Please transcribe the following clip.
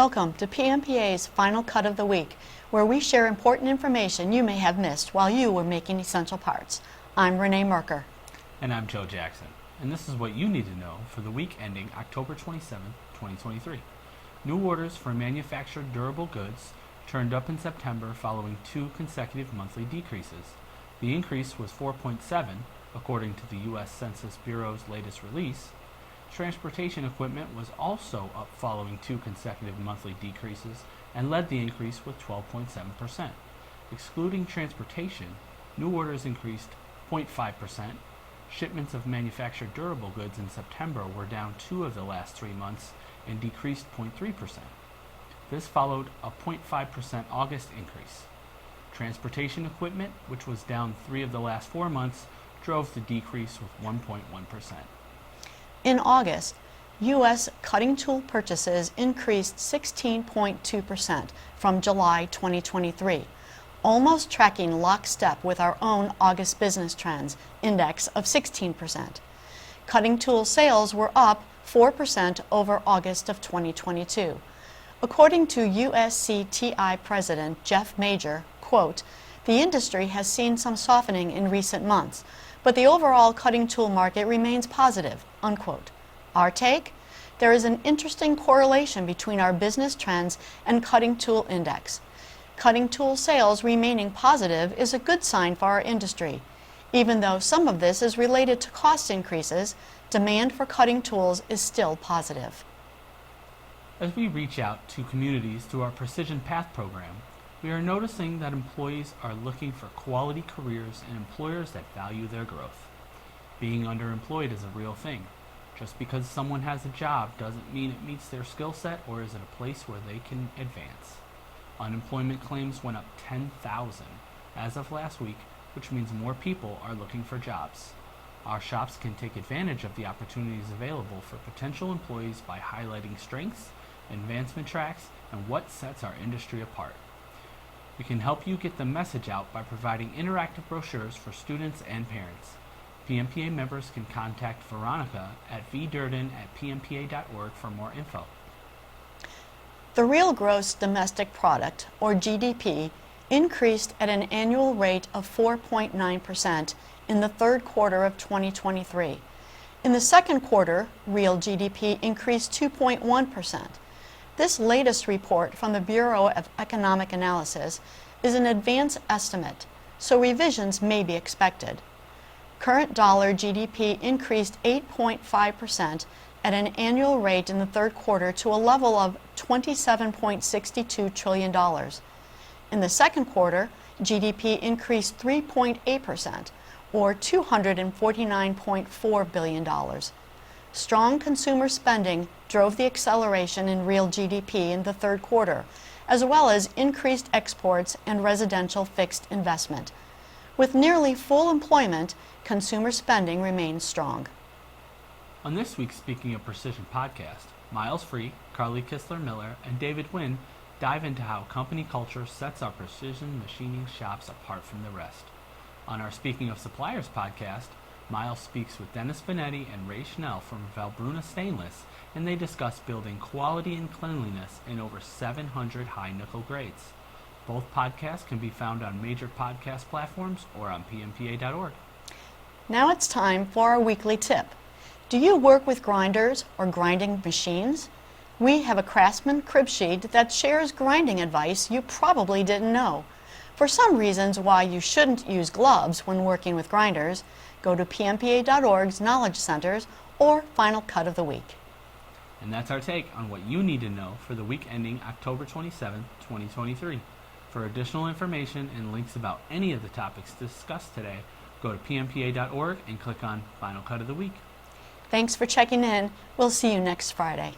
Welcome to PMPA's Final Cut of the Week, where we share important information you may have missed while you were making essential parts. I'm Renee Merker. And I'm Joe Jackson. And this is what you need to know for the week ending October 27, 2023. New orders for manufactured durable goods turned up in September following 2 consecutive monthly decreases. The increase was 4.7, according to the U.S. Census Bureau's latest release. Transportation equipment was also up following 2 consecutive monthly decreases and led the increase with 12.7%. Excluding transportation, new orders increased 0.5%. Shipments of manufactured durable goods in September were down 2 of the last 3 months and decreased 0.3%. This followed a 0.5% August increase. Transportation equipment, which was down 3 of the last 4 months, drove the decrease with 1.1%. In August, U.S. cutting tool purchases increased 16.2% from July 2023, almost tracking lockstep with our own August Business Trends index of 16%. Cutting tool sales were up 4% over August of 2022. According to USCTI President Jeff Major, quote, "The industry has seen some softening in recent months, but the overall cutting tool market remains positive," unquote. Our take? There is an interesting correlation between our business trends and cutting tool index. Cutting tool sales remaining positive is a good sign for our industry. Even though some of this is related to cost increases, demand for cutting tools is still positive. As we reach out to communities through our Precision Path program, we are noticing that employees are looking for quality careers and employers that value their growth. Being underemployed is a real thing. Just because someone has a job doesn't mean it meets their skill set or is at a place where they can advance. Unemployment claims went up 10,000 as of last week, which means more people are looking for jobs. Our shops can take advantage of the opportunities available for potential employees by highlighting strengths, advancement tracks, and what sets our industry apart. We can help you get the message out by providing interactive brochures for students and parents. PMPA members can contact Veronica at vdurden@pmpa.org for more info. The real gross domestic product, or GDP, increased at an annual rate of 4.9% in the third quarter of 2023. In the second quarter, real GDP increased 2.1%. This latest report from the Bureau of Economic Analysis is an advance estimate, so revisions may be expected. Current dollar GDP increased 8.5% at an annual rate in the third quarter to a level of $27.62 trillion. In the second quarter, GDP increased 3.8%, or $249.4 billion. Strong consumer spending drove the acceleration in real GDP in the third quarter, as well as increased exports and residential fixed investment. With nearly full employment, consumer spending remains strong. On this week's Speaking of Precision podcast, Miles Free, Carly Kistler-Miller, and David Wynn dive into how company culture sets our precision machining shops apart from the rest. On our Speaking of Suppliers podcast, Miles speaks with Dennis Benetti and Ray Schnell from Valbruna Stainless, and they discuss building quality and cleanliness in over 700 high nickel grades. Both podcasts can be found on major podcast platforms or on pmpa.org. Now it's time for our weekly tip. Do you work with grinders or grinding machines? We have a Craftsman crib sheet that shares grinding advice you probably didn't know. For some reasons why you shouldn't use gloves when working with grinders, go to pmpa.org's Knowledge Centers or Final Cut of the Week. And that's our take on what you need to know for the week ending October 27, 2023. For additional information and links about any of the topics discussed today, go to pmpa.org and click on Final Cut of the Week. Thanks for checking in. We'll see you next Friday.